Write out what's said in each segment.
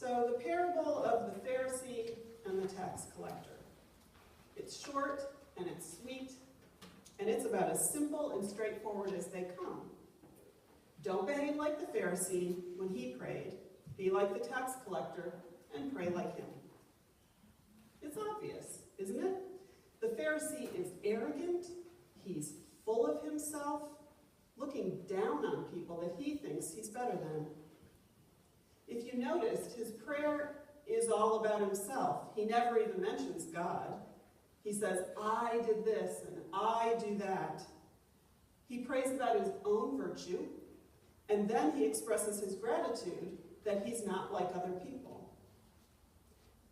So the parable of the Pharisee and the tax collector. It's short and it's sweet, and it's about as simple and straightforward as they come. Don't behave like the Pharisee when he prayed. Be like the tax collector and pray like him. It's obvious, isn't it? The Pharisee is arrogant. He's full of himself, looking down on people that he thinks he's better than. If you noticed, his prayer is all about himself. He never even mentions God. He says, I did this and I do that. He prays about his own virtue, and then he expresses his gratitude that he's not like other people.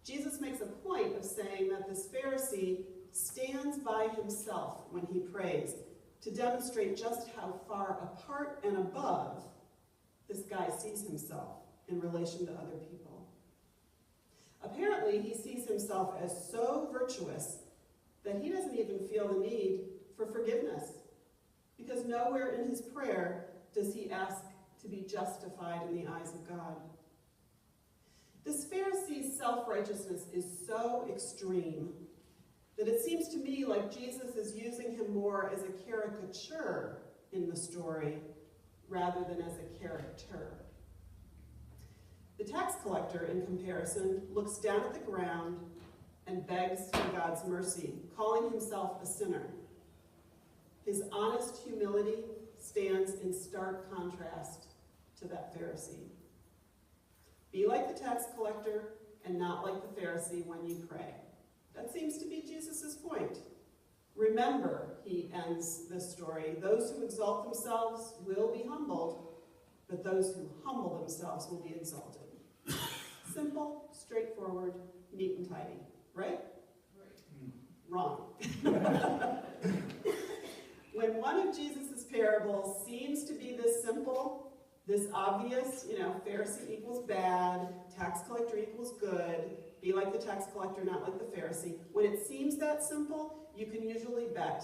Jesus makes a point of saying that this Pharisee stands by himself when he prays to demonstrate just how far apart and above this guy sees himself in relation to other people. Apparently, he sees himself as so virtuous that he doesn't even feel the need for forgiveness, because nowhere in his prayer does he ask to be justified in the eyes of God. This Pharisee's self-righteousness is so extreme that it seems to me like Jesus is using him more as a caricature in the story rather than as a character. The tax collector, in comparison, looks down at the ground and begs for God's mercy, calling himself a sinner. His honest humility stands in stark contrast to that Pharisee. Be like the tax collector and not like the Pharisee when you pray. That seems to be Jesus' point. Remember, he ends this story, those who exalt themselves will be humbled, but those who humble themselves will be exalted. Simple, straightforward, neat and tidy, right? Wrong. When one of Jesus' parables seems to be this simple, this obvious, Pharisee equals bad, tax collector equals good, be like the tax collector, not like the Pharisee. When it seems that simple, you can usually bet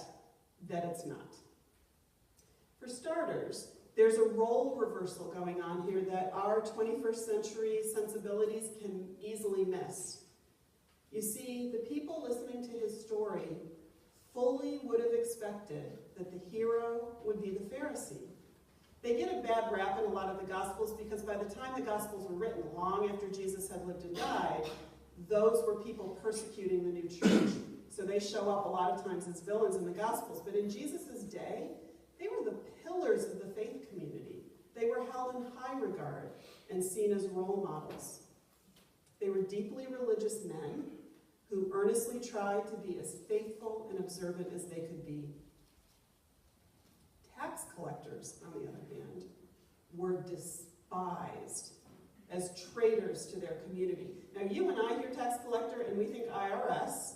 that it's not. For starters, there's a role reversal going on here that our 21st century sensibilities can easily miss. You see, the people listening to his story fully would have expected that the hero would be the Pharisee. They get a bad rap in a lot of the Gospels because by the time the Gospels were written, long after Jesus had lived and died, those were people persecuting the new church. So they show up a lot of times as villains in the Gospels. But in Jesus' day, they were the pillars of the faith community. They were held in high regard and seen as role models. They were deeply religious men who earnestly tried to be as faithful and observant as they could be. Tax collectors, on the other hand, were despised as traitors to their community. Now, you and I hear tax collector and we think IRS,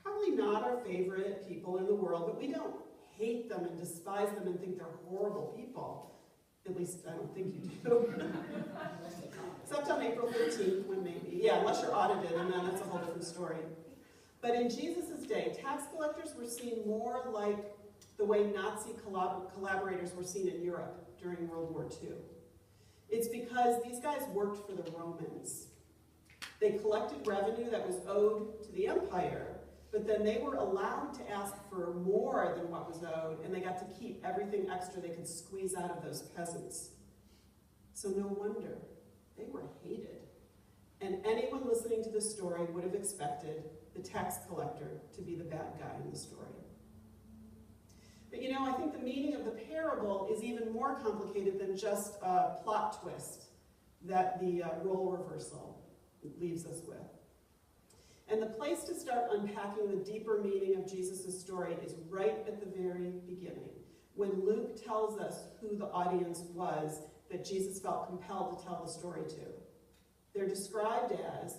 probably not our favorite people in the world, but we don't hate them and despise them and think they're horrible people. At least I don't think you do. Except on April 13th, when maybe. Yeah, unless you're audited, and then that's a whole different story. But in Jesus' day, tax collectors were seen more like the way Nazi collaborators were seen in Europe during World War II. It's because these guys worked for the Romans. They collected revenue that was owed to the empire, but then they were allowed to ask for more than what was owed, and they got to keep everything extra they could squeeze out of those peasants. So no wonder they were hated. And anyone listening to this story would have expected the tax collector to be the bad guy in the story. But I think the meaning of the parable is even more complicated than just a plot twist that the role reversal leaves us with. And the place to start unpacking the deeper meaning of Jesus' story is right at the very beginning, when Luke tells us who the audience was that Jesus felt compelled to tell the story to. They're described as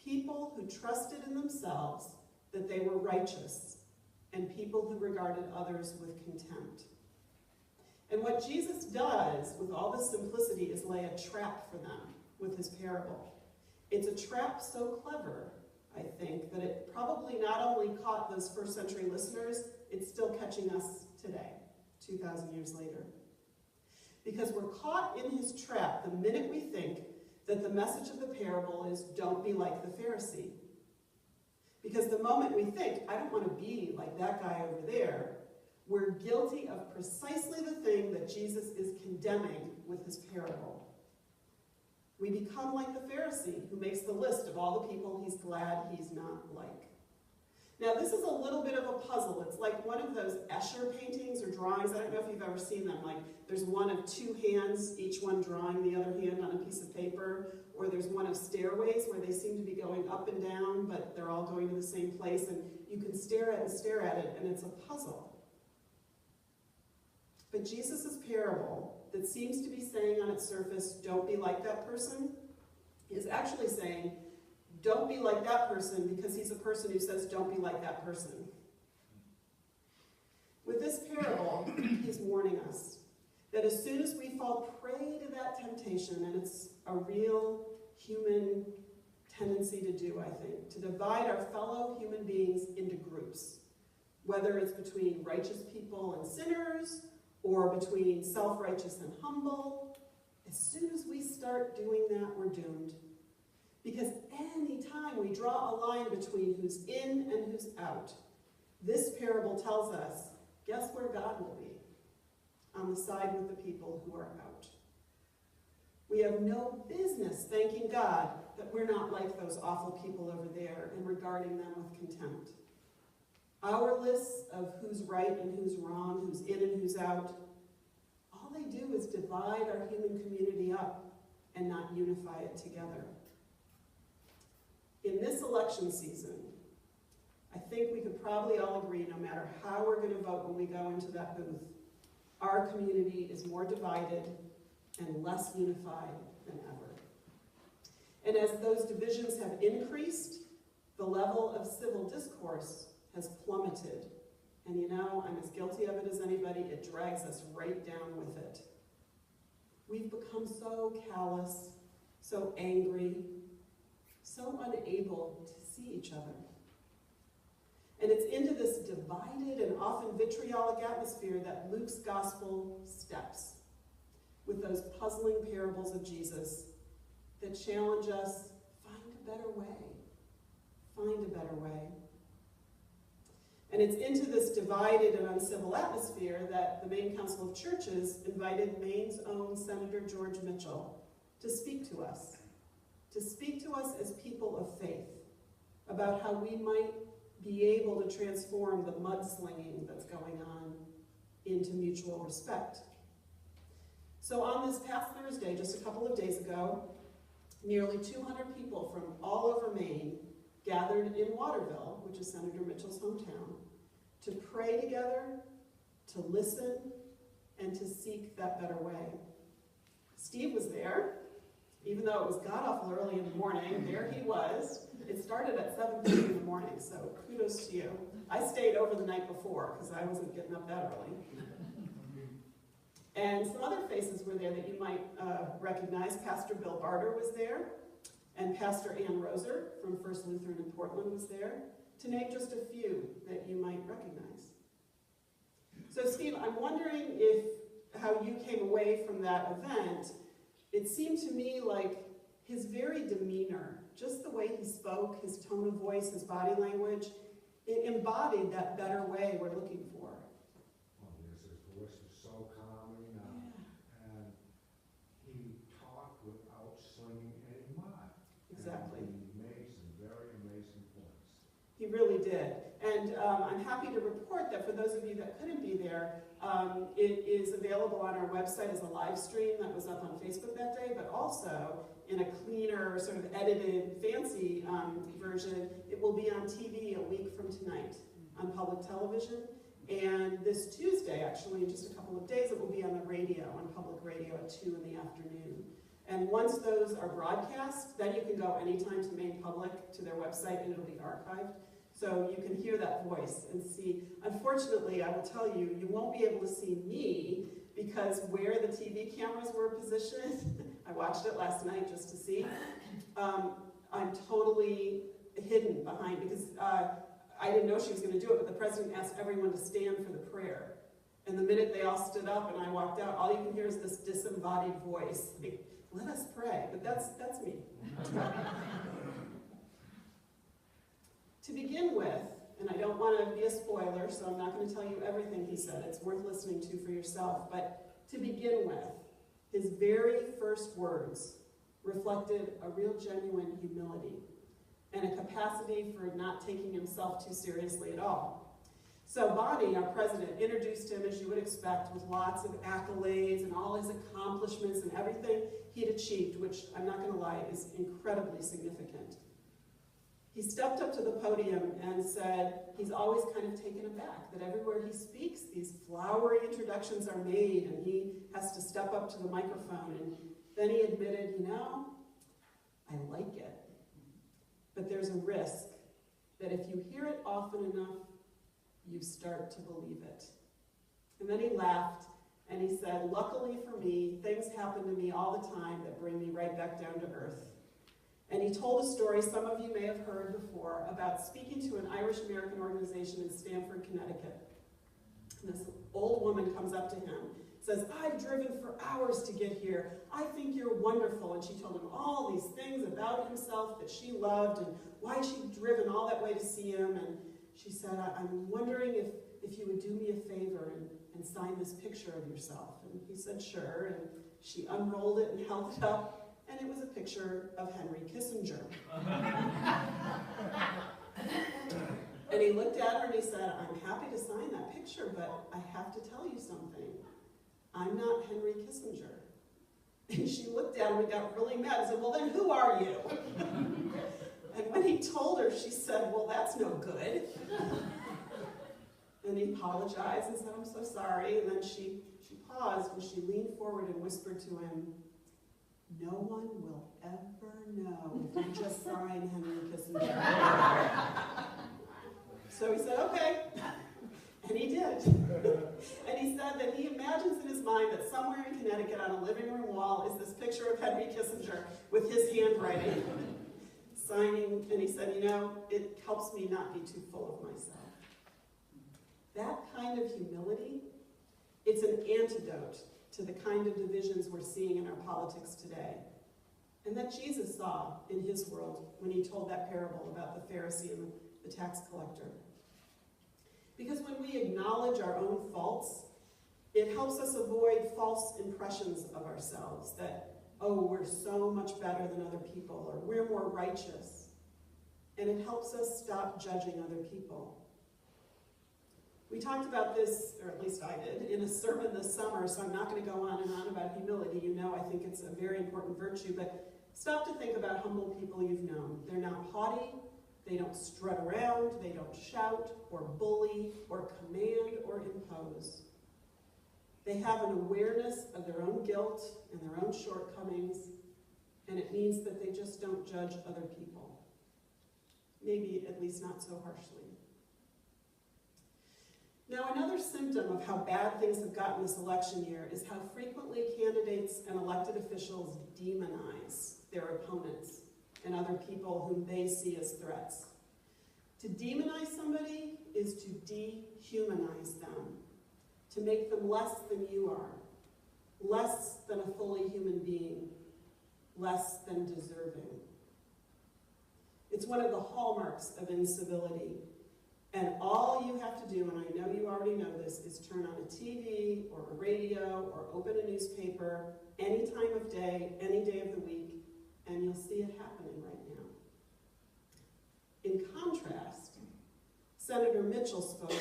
people who trusted in themselves that they were righteous, and people who regarded others with contempt. And what Jesus does with all this simplicity is lay a trap for them with his parable. It's a trap so clever, I think, that it probably not only caught those first century listeners, it's still catching us today, 2,000 years later. Because we're caught in his trap the minute we think that the message of the parable is don't be like the Pharisee. Because the moment we think, I don't want to be like that guy over there, we're guilty of precisely the thing that Jesus is condemning with his parable. We become like the Pharisee who makes the list of all the people he's glad he's not like. Now, this is a little bit of a puzzle. It's like one of those Escher paintings or drawings. I don't know if you've ever seen them. Like, there's one of two hands, each one drawing the other hand on a piece of paper. Or there's one of stairways where they seem to be going up and down, but they're all going to the same place. And you can stare at it, and it's a puzzle. But Jesus' parable that seems to be saying on its surface, don't be like that person, is actually saying, don't be like that person because he's a person who says don't be like that person. With this parable, he's warning us that as soon as we fall prey to that temptation, and it's a real human tendency to do, I think, to divide our fellow human beings into groups, whether it's between righteous people and sinners, or between self-righteous and humble, as soon as we start doing that, we're doomed. Because any time we draw a line between who's in and who's out, this parable tells us, guess where God will be? On the side with the people who are out. We have no business thanking God that we're not like those awful people over there and regarding them with contempt. Our lists of who's right and who's wrong, who's in and who's out, all they do is divide our human community up and not unify it together. In this election season, I think we could probably all agree, no matter how we're going to vote when we go into that booth, our community is more divided and less unified than ever. And as those divisions have increased, the level of civil discourse has plummeted. And you know, I'm as guilty of it as anybody. It drags us right down with it. We've become so callous, so angry, so unable to see each other. And it's into this divided and often vitriolic atmosphere that Luke's gospel steps, with those puzzling parables of Jesus that challenge us, find a better way. Find a better way. And it's into this divided and uncivil atmosphere that the Maine Council of Churches invited Maine's own Senator George Mitchell to speak to us as people of faith, about how we might be able to transform the mudslinging that's going on into mutual respect. So on this past Thursday, just a couple of days ago, nearly 200 people from all over Maine gathered in Waterville, which is Senator Mitchell's hometown, to pray together, to listen, and to seek that better way. Steve was there, even though it was god-awful early in the morning. There he was. It started at 7:30 in the morning, so kudos to you. I stayed over the night before because I wasn't getting up that early. And some other faces were there that you might recognize. Pastor Bill Barter was there, and Pastor Ann Roser from First Lutheran in Portland was there, to name just a few that you might recognize. So Steve, I'm wondering how you came away from that event. It seemed to me like his very demeanor, just the way he spoke, his tone of voice, his body language, it embodied that better way we're looking for. Well, yes, his voice was so calming, and he talked without slinging any mud. Exactly. And he made some very amazing points. He really did. And I'm happy to report that for those of you that couldn't be there, it is available on our website as a live stream that was up on Facebook that day, but also in a cleaner, sort of edited, fancy version. It will be on TV a week from tonight on public television. And this Tuesday, actually, in just a couple of days, it will be on the radio, on public radio at 2 in the afternoon. And once those are broadcast, then you can go anytime to Maine Public, to their website, and it'll be archived. So you can hear that voice and see. Unfortunately, I will tell you, you won't be able to see me because where the TV cameras were positioned, I watched it last night just to see, I'm totally hidden behind, because I didn't know she was going to do it, but the president asked everyone to stand for the prayer. And the minute they all stood up and I walked out, all you can hear is this disembodied voice. Let us pray, but that's me. To begin with, and I don't want to be a spoiler, so I'm not going to tell you everything he said. It's worth listening to for yourself. But to begin with, his very first words reflected a real genuine humility and a capacity for not taking himself too seriously at all. So Bonnie, our president, introduced him, as you would expect, with lots of accolades and all his accomplishments and everything he'd achieved, which, I'm not going to lie, is incredibly significant. He stepped up to the podium and said he's always kind of taken aback that everywhere he speaks, these flowery introductions are made, and he has to step up to the microphone. And then he admitted, I like it. But there's a risk that if you hear it often enough, you start to believe it. And then he laughed and he said, luckily for me, things happen to me all the time that bring me right back down to earth. And he told a story some of you may have heard before about speaking to an Irish-American organization in Stamford, Connecticut. And this old woman comes up to him, says, I've driven for hours to get here. I think you're wonderful. And she told him all these things about himself that she loved and why she'd driven all that way to see him. And she said, I'm wondering if you would do me a favor and sign this picture of yourself. And he said, sure. And she unrolled it and held it up. And it was a picture of Henry Kissinger. And he looked at her and he said, I'm happy to sign that picture, but I have to tell you something. I'm not Henry Kissinger. And she looked at him and got really mad and said, well, then who are you? And when he told her, she said, well, that's no good. And he apologized and said, I'm so sorry. And then she paused and she leaned forward and whispered to him, no one will ever know if you just sign Henry Kissinger. So he said, okay. And he did. And he said that he imagines in his mind that somewhere in Connecticut on a living room wall is this picture of Henry Kissinger with his handwriting, signing. And he said, it helps me not be too full of myself. That kind of humility, it's an antidote to the kind of divisions we're seeing in our politics today, and that Jesus saw in his world when he told that parable about the Pharisee and the tax collector. Because when we acknowledge our own faults, it helps us avoid false impressions of ourselves that, oh, we're so much better than other people, or we're more righteous. And it helps us stop judging other people. We talked about this, or at least I did, in a sermon this summer, so I'm not going to go on and on about humility. I think it's a very important virtue, but stop to think about humble people you've known. They're not haughty, they don't strut around, they don't shout, or bully, or command, or impose. They have an awareness of their own guilt and their own shortcomings, and it means that they just don't judge other people. Maybe at least not so harshly. Now, another symptom of how bad things have gotten this election year is how frequently candidates and elected officials demonize their opponents and other people whom they see as threats. To demonize somebody is to dehumanize them, to make them less than you are, less than a fully human being, less than deserving. It's one of the hallmarks of incivility. And all you have to do, and I know you already know this, is turn on a TV or a radio or open a newspaper any time of day, any day of the week, and you'll see it happening right now. In contrast, Senator Mitchell spoke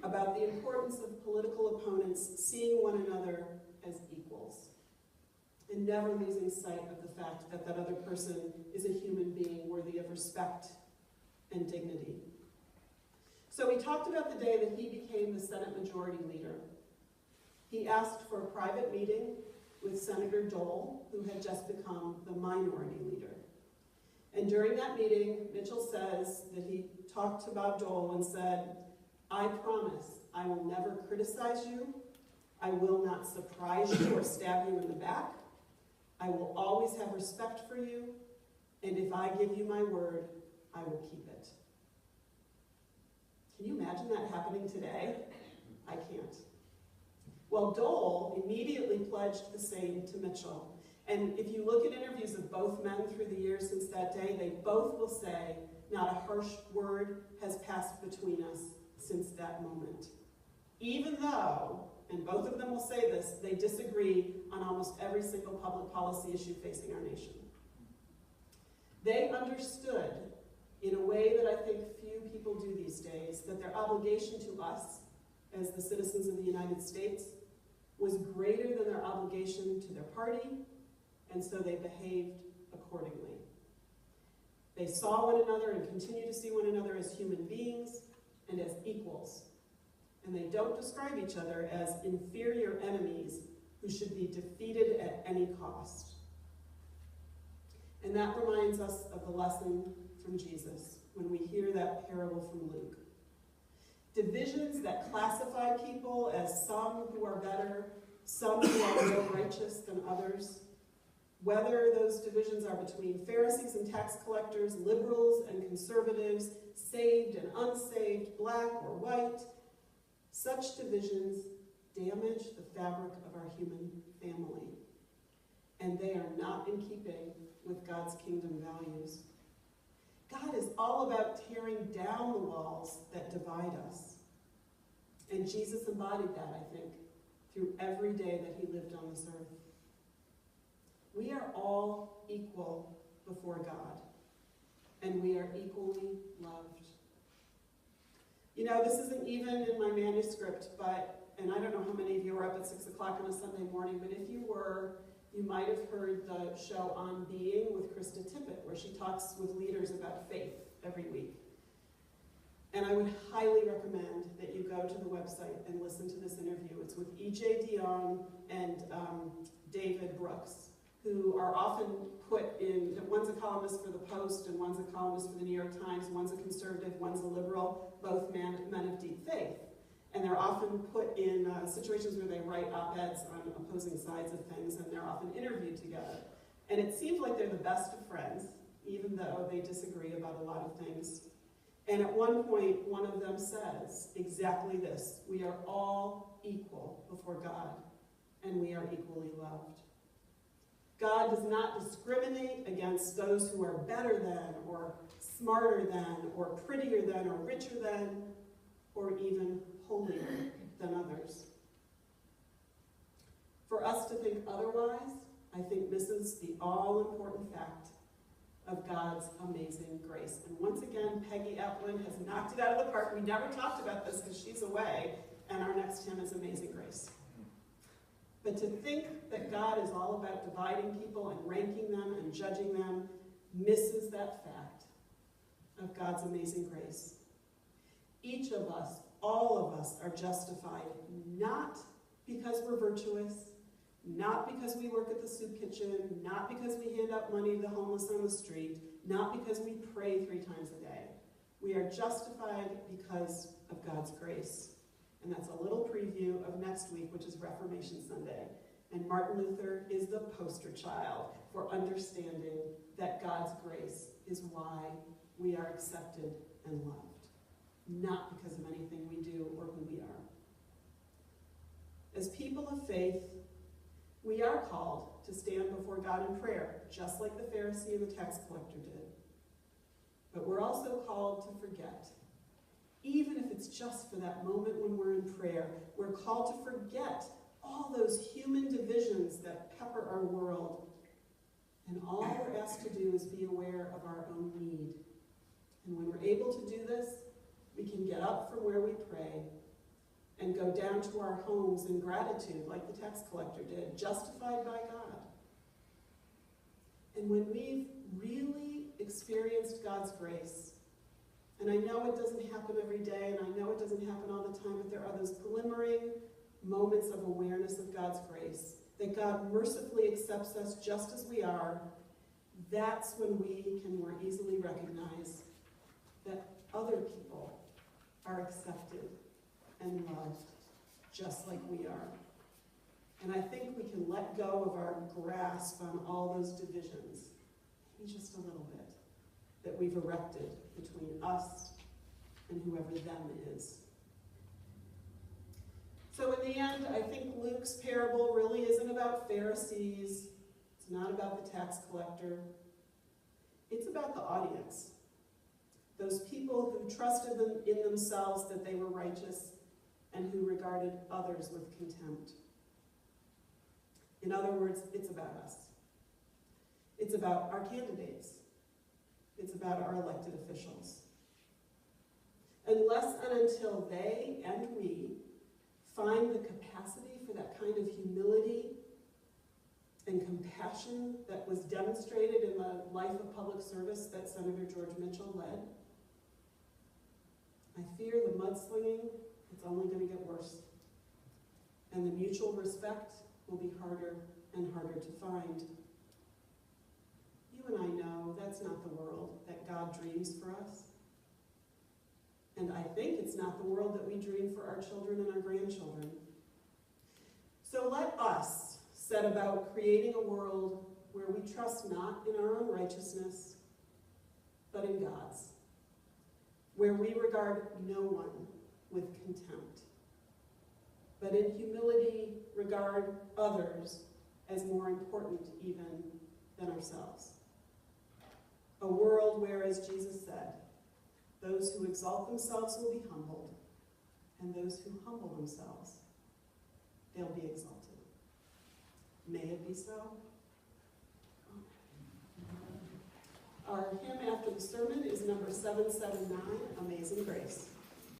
about the importance of political opponents seeing one another as equals and never losing sight of the fact that that other person is a human being worthy of respect and dignity. So we talked about the day that he became the Senate Majority Leader. He asked for a private meeting with Senator Dole, who had just become the Minority Leader. And during that meeting, Mitchell says that he talked to Bob Dole and said, I promise I will never criticize you. I will not surprise you or stab you in the back. I will always have respect for you. And if I give you my word, I will keep it. Can you imagine that happening today? I can't. Well, Dole immediately pledged the same to Mitchell. And if you look at interviews of both men through the years since that day, they both will say, not a harsh word has passed between us since that moment. Even though, and both of them will say this, they disagree on almost every single public policy issue facing our nation. They understood, in a way that I think few people do these days, that their obligation to us, as the citizens of the United States, was greater than their obligation to their party, and so they behaved accordingly. They saw one another and continue to see one another as human beings and as equals. And they don't describe each other as inferior enemies who should be defeated at any cost. And that reminds us of the lesson from Jesus when we hear that parable from Luke. Divisions that classify people as some who are better, some who are more righteous than others, whether those divisions are between Pharisees and tax collectors, liberals and conservatives, saved and unsaved, black or white, such divisions damage the fabric of our human family. And they are not in keeping with God's kingdom values. God is all about tearing down the walls that divide us. And Jesus embodied that, I think, through every day that he lived on this earth. We are all equal before God, and we are equally loved. You know, this isn't even in my manuscript, and I don't know how many of you are up at 6 o'clock on a Sunday morning, but if you were, you might have heard the show On Being with Krista Tippett, where she talks with leaders about faith every week. And I would highly recommend that you go to the website and listen to this interview. It's with E.J. Dionne and David Brooks, who are often put in, one's a columnist for the Post and one's a columnist for the New York Times, one's a conservative, one's a liberal, both men of deep faith. And they're often put in situations where they write op-eds on opposing sides of things, and they're often interviewed together. And it seems like they're the best of friends, even though they disagree about a lot of things. And at one point, one of them says exactly this: we are all equal before God, and we are equally loved. God does not discriminate against those who are better than, or smarter than, or prettier than, or richer than, or even holier than others. For us to think otherwise, I think misses the all-important fact of God's amazing grace. And once again, Peggy Eplin has knocked it out of the park. We never talked about this because she's away, and our next hymn is Amazing Grace. But to think that God is all about dividing people and ranking them and judging them misses that fact of God's amazing grace. Each of us, all of us, are justified not because we're virtuous, not because we work at the soup kitchen, not because we hand out money to the homeless on the street, not because we pray 3 times a day. We are justified because of God's grace. And that's a little preview of next week, which is Reformation Sunday. And Martin Luther is the poster child for understanding that God's grace is why we are accepted and loved, not because of anything we do or who we are. As people of faith, we are called to stand before God in prayer, just like the Pharisee and the tax collector did. But we're also called to forget. Even if it's just for that moment when we're in prayer, we're called to forget all those human divisions that pepper our world. And all we're asked to do is be aware of our own need. And when we're able to do this, we can get up from where we pray and go down to our homes in gratitude, like the tax collector did, justified by God. And when we've really experienced God's grace, and I know it doesn't happen every day, and I know it doesn't happen all the time, but there are those glimmering moments of awareness of God's grace, that God mercifully accepts us just as we are. That's when we can more easily recognize that other people are accepted and loved just like we are. And I think we can let go of our grasp on all those divisions, maybe just a little bit, that we've erected between us and whoever them is. So in the end, I think Luke's parable really isn't about Pharisees. It's It's not about the tax collector. It's about the audience. Those people who trusted them in themselves that they were righteous and who regarded others with contempt. In other words, it's about us. It's about our candidates. It's about our elected officials. Unless and until they and we find the capacity for that kind of humility and compassion that was demonstrated in the life of public service that Senator George Mitchell led, I fear the mudslinging, it's only going to get worse. And the mutual respect will be harder and harder to find. You and I know that's not the world that God dreams for us. And I think it's not the world that we dream for our children and our grandchildren. So let us set about creating a world where we trust not in our own righteousness, but in God's. Where we regard no one with contempt, but in humility regard others as more important even than ourselves. A world where, as Jesus said, those who exalt themselves will be humbled, and those who humble themselves, they'll be exalted. May it be so. Our hymn after the sermon is number 779, Amazing Grace.